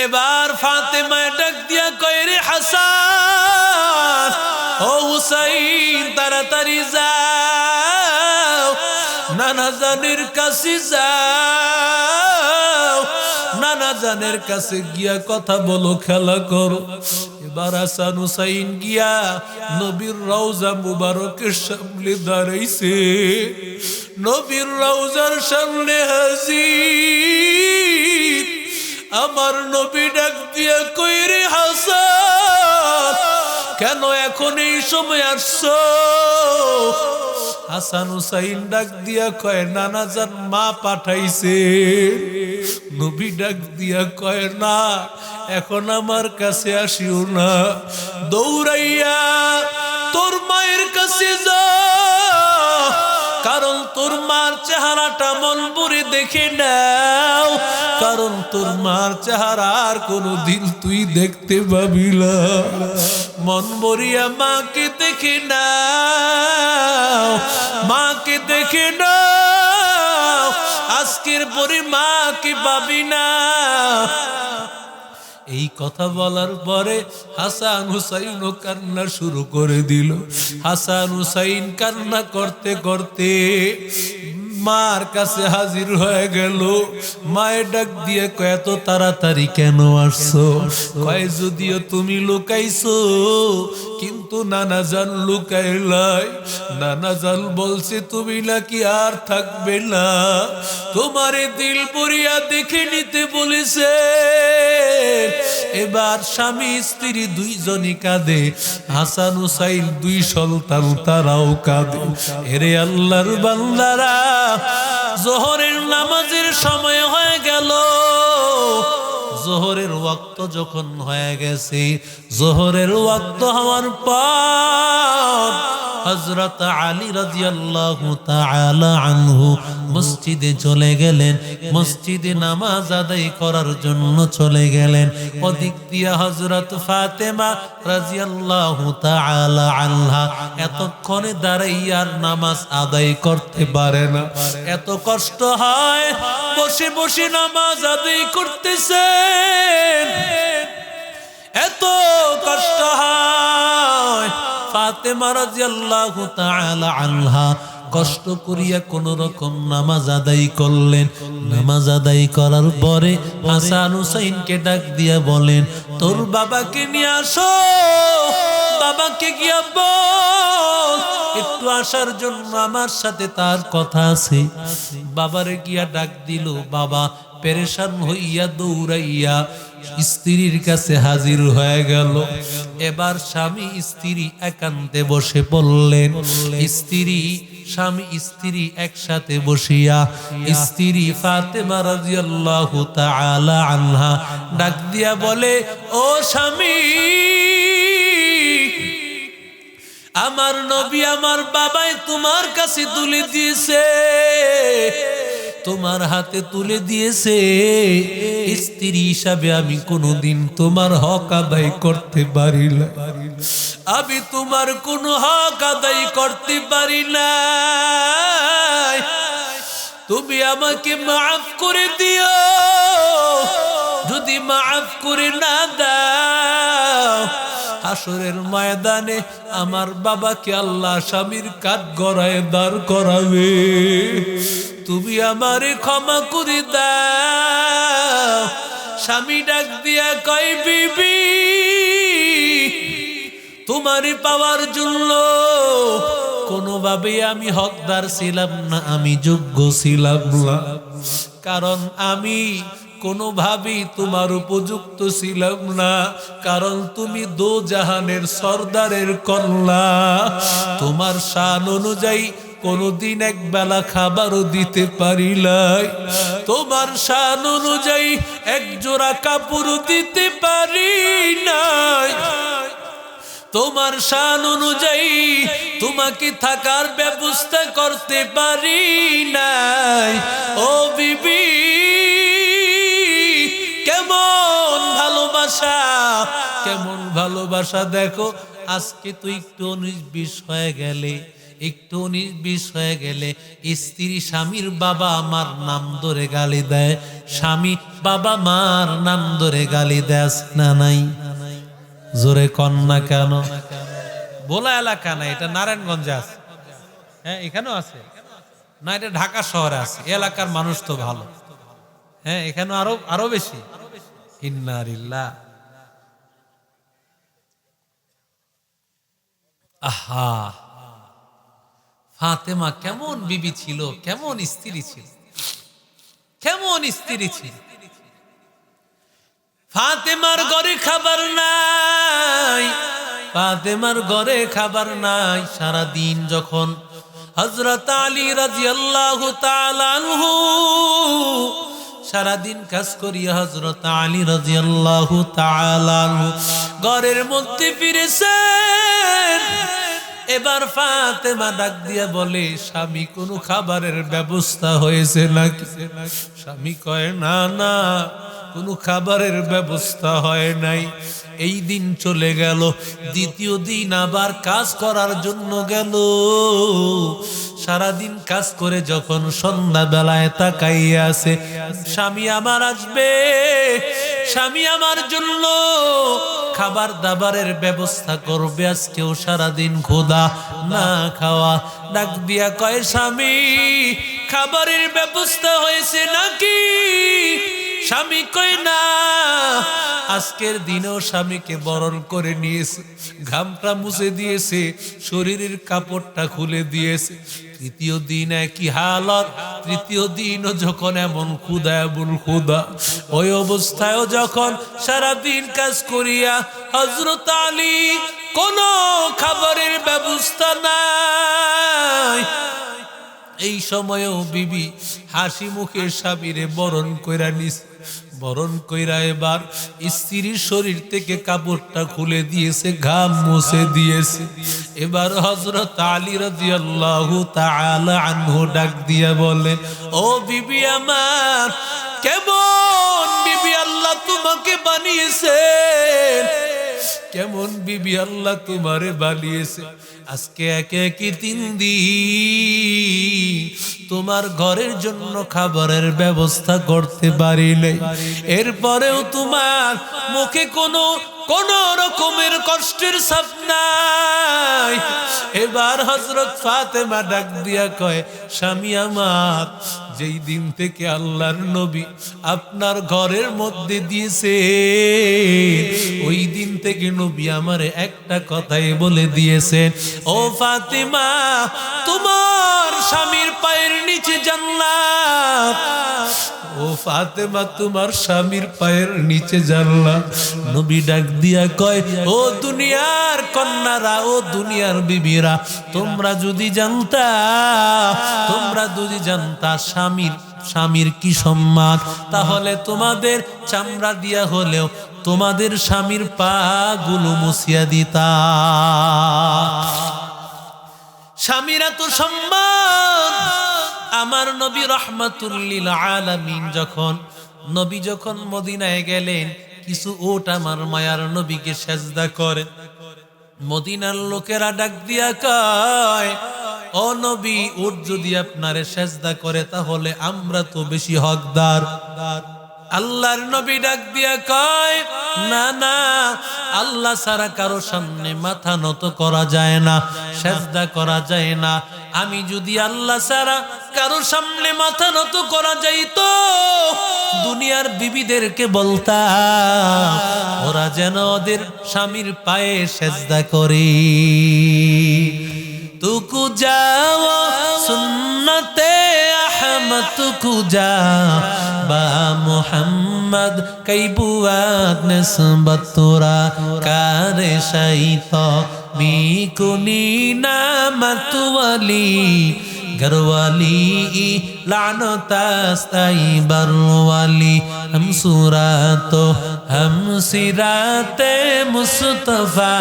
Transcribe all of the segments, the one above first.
এবার ফাতেমা ডাক দিয়া কয়, রে হাসান ও হুসাইন, তাড়াতাড়ি যাও, নানা জানের কাছে যাও, নানা জানের কাছে গিয়া কথা বলো, খেলা করো। এবার হাসান হুসাইন গিয়া নবীর রওজা মুবারকের সামনে দাঁড়াইছে। নবীর রওজার সামনে হাজির। আমার নবী ডাক দিয়া কই, রে হাসান, কেন এখন এই সময় আসছো? হাসান হুসাইন ডাক দিয়া কয়, নানা জান মা পাঠাইছে। নবী ডাক দিয়া কয়, না এখন আমার কাছে আসিও না, দৌড়াইয়া তোর মায়ের কাছে যা, কারণ তোর মার চেহারাটা মন ভরে দেখে নাও, কারণ তোর মার চেহারা আর কোনদিন তুই দেখতে পাবি না। মন ভরিয়া মাকে দেখে নাও, মাকে দেখে নাও, আজকের পরে মাকে পাবি না। এই কথা বলার পরে হাসান হুসাইন কান্না শুরু করে দিল। হাসান হুসাইন কান্না করতে করতে মার কাছে হাজির হয়ে গেল। মায়ের ডাক দিয়ে কয়, এত তাড়াতাড়ি কেন আসছো? কয়, যদিও তুমি লুকাইছো কিন্তু নানা জান লুকাইলাই। নানা জান বলছে তুমি নাকি আর থাকবে না, তোমারে দিল পরিয়া দেখে নিতে বলেছে। এবার স্বামী স্ত্রী দুইজনই কাঁদে, হাসান হুসাইন দুই সন্তান তারাও কাঁদে। এরে আল্লাহর বান্দারা, জোহরের নামাজের সময় হয়ে গেল। জোহরের ওয়াক্ত যখন হয়ে গেছে, জোহরের ওয়াক্ত হওয়ার পর হযরত আলী রাদিয়াল্লাহু তাআলা আনহু মসজিদে চলে গেলেন। মসজিদে নামাজ আদায় করার জন্য চলে গেলেন। ওদিক দিয়ে হযরত ফাতেমা রাদিয়াল্লাহু তাআলা আনহা এতক্ষণে দাঁড়াইয়া নামাজ আদায় করতে পারে না। এত কষ্ট হয়, বসে বসে নামাজ আদায় করতেছেন, এত কষ্ট হয়। ফাতেমা রাদিয়াল্লাহু তাআলা আনহা কষ্ট করিয়া কোন রকম নামাজ আদায় করলেন। নামাজ আদায় করার পরে হাসান হুসাইনকে ডাক দিয়া বলেন, তোর বাবাকে নিয়ে আসো, বাবাকে গিয়া বল একটু আসার জন্য, আমার সাথে তার কথা আছে। বাবারে গিয়া ডাক দিল। বাবা পেরেশান হইয়া দৌড়াইয়া স্ত্রীর কাছে হাজির হয়ে গেল। এবার স্বামী স্ত্রী একান্তে বসে পড়লেন। স্বামী স্ত্রী একসাথে বসিয়া স্ত্রী ফাতেমা রাদিয়াল্লাহু তাআলা আনহা ডাক দিয়া বলে, ও স্বামী, আমার নবী আমার বাবাই তোমার কাছে তুলে দিয়েছে, তোমার হাতে তুলে দিয়েছে। স্ত্রী হিসাবে আমি কোনোদিন তোমার হক আদায় করতে পারি না, আমি তোমার কোনো হক আদায় করতে পারি না। তুমি আমাকে মাফ করে দিও, যদি মাফ করে না দাও, হাসরের ময়দানে আমার বাবাকে আল্লাহ স্বামীর কাঠ গড়ায় দাঁড় করাবে। তুমি আমারে ক্ষমা করে দাও। স্বামী ডাক দিয়া কয়, বিবি, তোমারে পাওয়ার জন্য কোনোভাবে আমি হকদার ছিলাম না, আমি যোগ্য ছিলাম না, কারণ আমি কোনোভাবেই তোমার উপযুক্ত ছিলাম না, কারণ তুমি দো জাহানের সর্দারের কন্যা। তোমার শান অনুযায়ী কোনদিন এক বেলা খাবারও দিতে পারি নাই, তোমার শান অনুযায়ী এক জোড়া কাপড় দিতে পারি নাই, তোমার শান অনুযায়ী তোমাকে থাকার ব্যবস্থা করতে পারি নাই। ও বিবি, কেমন ভালোবাসা, কেমন ভালোবাসা দেখো। আজকে তুই একটু 19-20 হয়ে গেলে, একটু 19-20 হয়ে গেলে স্ত্রী স্বামীর বাবা আমার নাম ধরে গালি দেয়, স্বামী বাবা মার নাম ধরে গালি দেয় না নাই? জোরে কন্যা কেন? বোলা এলাকা না, এটা নারায়ণগঞ্জে আছে। হ্যাঁ এখানেও আছে না, এটা ঢাকা শহরে আছে। এলাকার মানুষ তো ভালো। হ্যাঁ এখানে আরো বেশি। ইন্নালিল্লাহ। আহা, ফাতেমা কেমন বিবি ছিল, কেমন স্ত্রী ছিল, কেমন স্ত্রী ছিল। ফাতেমার ঘরে খাবার নাই, ফাতেমার ঘরে খাবার নাই। সারা দিন যখন হযরত আলী রাদিয়াল্লাহু তাআলা আনহু সারাদিন কাজ করিয়া হযরত আলী রাদিয়াল্লাহু তাআলা আনহু ঘরের মধ্যে ফিরেছেন। এবার ফাতেমা ডাক দিয়া বলে, স্বামী কোনো খাবারের ব্যবস্থা হয়েছে নাকি? স্বামী কয়, না না, কোনো খাবারের ব্যবস্থা হয় নাই। এই দিন চলে গেল। দ্বিতীয় দিন আবার কাজ করার জন্য গেল। সারাদিন কাজ করে যখন সন্ধ্যা বেলায় তাকাইয়া আছে, স্বামী আমার আসবে, স্বামী আমার জন্য খাবার দাবারের ব্যবস্থা করবে। আজকেও সারাদিন খোদা না খাওয়া। ডাক দিয়া কয়, স্বামী খাবারের ব্যবস্থা হয়েছে নাকি? স্বামী কয়, না। আজকের দিনেও স্বামীকে বরণ করে নিয়েছে, ঘামটা মুছে দিয়েছে, শরীরের কাপড়টা খুলে দিয়েছে। তৃতীয় দিন একই হালত। তৃতীয় দিনও যখন এমন ক্ষুধা, এমন ক্ষুধা, ওই অবস্থায়ও যখন সারাদিন কাজ করিয়া হযরত আলী কোনো খাবারের ব্যবস্থা নাই। এই সময়েও বিবি হাসি মুখে স্বামীরে বরণ কইরা নিছে। বরণ কইরা এবার স্ত্রীর শরীর থেকে কাপড়টা খুলে দিয়েছে, ঘাম মুছে দিয়েছে। এবার হযরত আলী রাদিয়াল্লাহু তাআলা আনহু ডাক দিয়া বলে, ও বিবি আমার, কেমন বিবি আল্লাহ তোমাকে বানিয়েছেন, কেমন বিবি আল্লাহ তোমারে বানিয়েছে। আজকে একে একে 3 দিন তোমার ঘরের জন্য খাবারের ব্যবস্থা করতে পারি নাই। এরপরেও তোমার মুখে কোন রকমের কষ্টের ছাপ নাই। এবার হযরত ফাতেমা ডাক দিয়া কয়, স্বামী আমার, যেই দিন থেকে আল্লাহর নবী আপনার ঘরের মধ্যে দিয়েছে, ওই দিন থেকে নবী আমারে একটা কথাই বলে দিয়েছেন, ও ফাতেমা, তোমার স্বামীর পায়ের নিচে জান্নাত। ও ফাতেমা, তোমার স্বামীর পায়ের নিচে জান্নাত। নবী ডাক দিয়া কয়, ও দুনিয়ার কন্যারা, ও দুনিয়ার বিবিরা, তোমরা যদি জানতা স্বামীর কি সম্মান, তাহলে তোমাদের চামড়া দিয়া হলেও তোমাদের স্বামীর পা গুলো মুছিয়া দিতা। স্বামীরা তো সম্মান। আমার নবী রাহমাতুল লিল আলামিন যখন মদিনায় গেলেন, কিছু উট আমার মায়ার নবীকে সেজদা করে। মদিনার লোকেরা ডাক দিয়া কয়, ও নবী, উট যদি আপনারে সেজদা করে তাহলে আমরা তো বেশি হকদার। আল্লাহর নবী ডাক দিয়া কয়, না না, আল্লাহ ছাড়া কারো সামনে মাথা নত করা যায় না, সেজদা করা যায় না। আমি যদি আল্লাহ ছাড়া কারো সামনে মাথা নত করা যাইতো, দুনিয়ার বিবিদেরকে বলতাম ওরা যেন ওদের স্বামীর পায়ে সেজদা করে। তুকু যাও সুন্নতে আহমদ, তুকু যা বা মুহাম্মদ কই বুয়াদ নিসবত তোরা কারে শাইত মি কুনি নামত ওয়ালি ঘরওয়ালি লানতাস্তাই বরওয়ালি हम सूरत हम सिराते मुस्तफा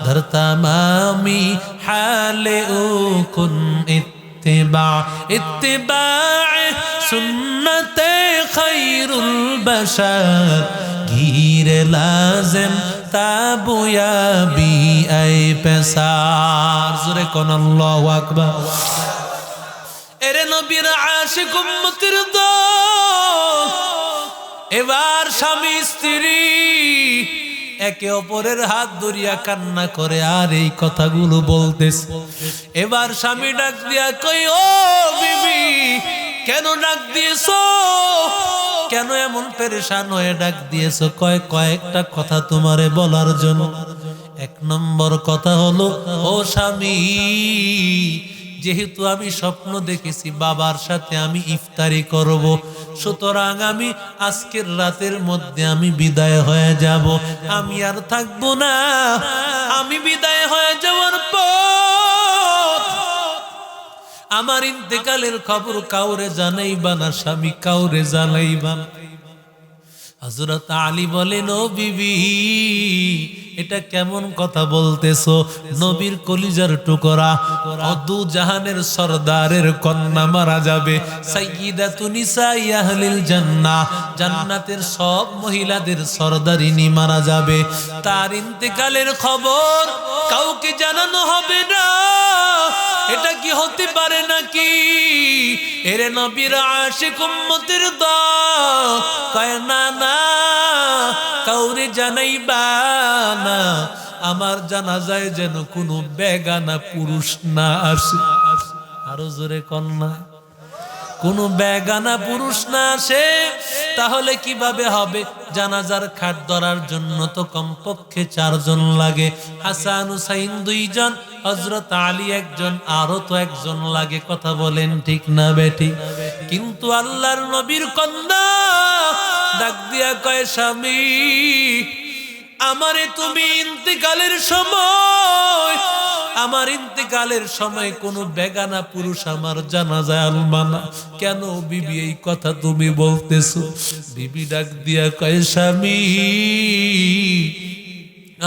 धर तमामी हाले उकुन इत्तिबा सुन्नते खैरुल बशर घीर लाज़िम তাবু ইয়া বি আই পেসার। জোরে কোন আল্লাহু আকবার। এরে নবীর আশিক উম্মতের দল, এবার স্বামী স্ত্রী একে অপরের হাত ধরিয়া কান্না করে আর এই কথাগুলো বলতেছে। এবার স্বামী ডাক দিয়া কই, ও বিবি কেন ডাক দিয়েছো, কেন এমন পেরেশান হয়ে ডাক দিয়েছো? কয়েকটা কথা তোমারে বলার জন্য। এক নম্বর কথা হলো, ও স্বামী, যেহেতু আমি স্বপ্ন দেখেছি বাবার সাথে আমি ইফতারি করব, সুতরাং আমি আজকের রাতের মধ্যে আমি বিদায় হয়ে যাব, আমি আর থাকবো না। আমি বিদায় হয়ে যাওয়ার পর আমার ইন্তেকালের খবর কাউরে জানাইবা না, স্বামী কাউরে জানাইবা না। হযরত আলী বলেন, ও বিবি এটা কেমন কথা বলতেছো? নবীর কলিজার টুকরা, দু জাহানের সরদারের কন্যা মারা যাবে, সাইয়্যিদাতু নিসাই আহলিল জান্নাহ, জান্নাতের সব মহিলাদের সরদারিনী মারা যাবে, তার ইন্তেকালের খবর কাউকে জানানো হবে না? এটা কি হতে পারে নাকি? এরে নবীর আশিক উম্মতের দল কয়, না না, কাউরে জানাইবা না, আমার জানাজায় যেন কোনো বেগানা পুরুষ না আসে। আরো জোরে কন্যা, কোনো বেগানা পুরুষ না আসে। তাহলে কিভাবে হবে? জানাজার খাট ধরার জন্য তো কমপক্ষে 4 জন লাগে। হাসান হুসাইন 2 জন, হযরত আলী 1 জন, আরো তো 1 জন লাগে। কথা বলেন ঠিক না বেটি? কিন্তু আল্লাহর নবীর কন্যা ডাক দিয়া কয়, স্বামী আমারে তুমি ইন্তেকালের সময়, আমার ইন্তেকালের সময় কোনো বেগানা পুরুষ আমার জানাজায় আনবা না। কেন বিবি এই কথা তুমি বলতেছো? বিবি ডাক দিয়া কয়, স্বামী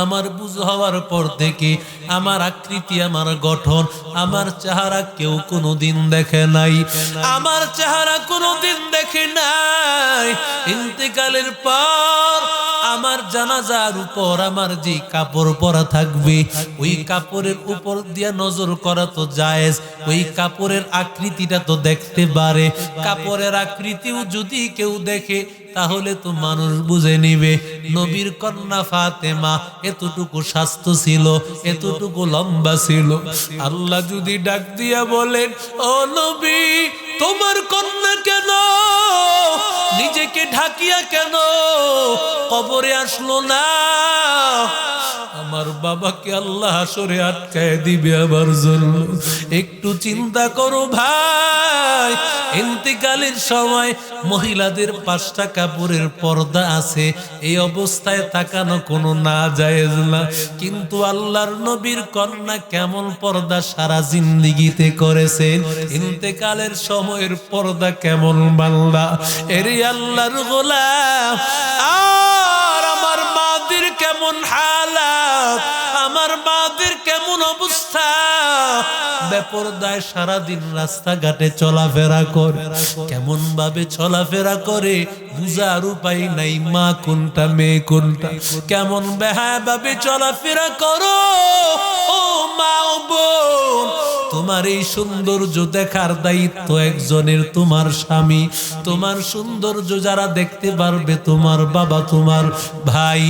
আমার বুঝ হওয়ার পর থেকে আমার আকৃতি, আমার গঠন, আমার চেহারা কেউ কোনোদিন দেখে নাই, আমার চেহারা কোনোদিন দেখে নাই। ইন্তেকালের পর আমার জানাজার উপর আমার যে কাপড় পরা থাকবে, ওই কাপড়ের উপর দিয়া নজর করা তো জায়েজ, ওই কাপড়ের আকৃতিটা তো দেখতে পারে। কাপড়ের আকৃতিও যদি কেউ দেখে তাহলে তো মানুষ বুঝে নিবে নবীর কন্যা ফাতেমা এতটুকু স্বাস্থ্য ছিল, এতটুকু লম্বা ছিল। আল্লাহ যদি ডাক দিয়া বলেন, ও নবী তোমার কন্যা কেন নিজেকে ঢাকিয়া কেন কবরে আসলো না? আমার বাবাকে আল্লাহ হাসরে আটকায় দিবে আমার জন্য। একটু চিন্তা করো ভাই, ইন্তেকালের সময় মহিলাদের 5টা কাপড়ের পর্দা আছে, এই অবস্থায় তাকানো কোনো না জায়েজ না। কিন্তু আল্লাহর নবীর কন্যা কেমন পর্দা সারা জিন্দেগিতে করেছেন, ইন্তেকালের সময়ের পর্দা কেমন বান্দা। এরে আল্লাহর গোলাম, আর আমার মাদের কেমন হালাত, আমার মাদের কেমন অবস্থা, বেপরদায় সারাদিন রাস্তাঘাটে চলাফেরা করে, কেমন ভাবে চলাফেরা করে বুঝার উপায় নাই, মা কোনটা মেয়ে কোনটা। কেমন বেহায়া ভাবে চলাফেরা করো ও মা ও বোন। তোমার এই সৌন্দর্য দেখার দায়িত্ব একজনের, তোমার স্বামী। তোমার সৌন্দর্য যারা দেখতে পারবে, তোমার বাবা, তোমার ভাই,